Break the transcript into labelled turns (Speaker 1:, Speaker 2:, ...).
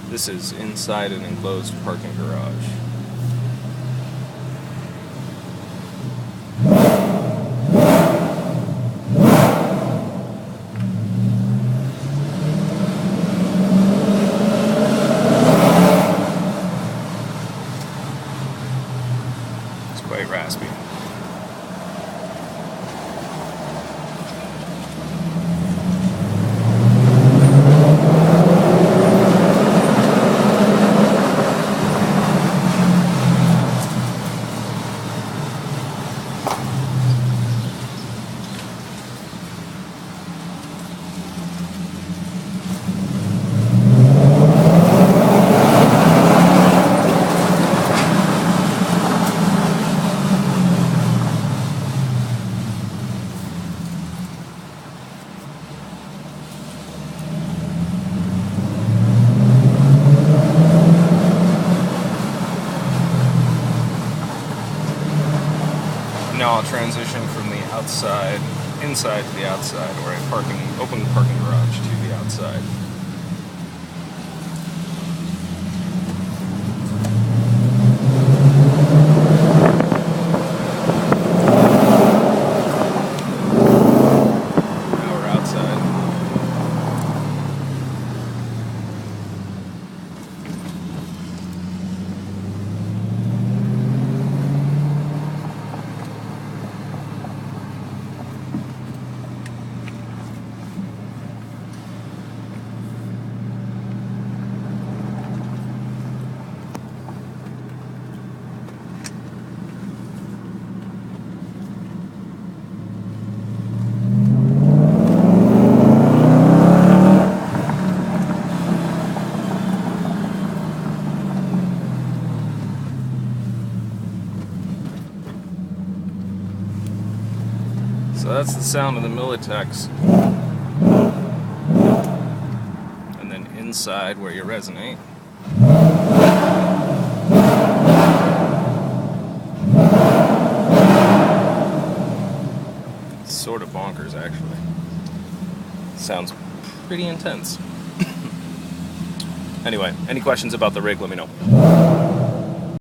Speaker 1: This is inside an enclosed parking garage. It's quite raspy. Now I'll transition from the inside to the outside, or open the parking garage to the outside. Now we're outside. So that's the sound of the Militex. And then inside where you resonate. It's sort of bonkers, actually. Sounds pretty intense. Anyway, any questions about the rig, let me know.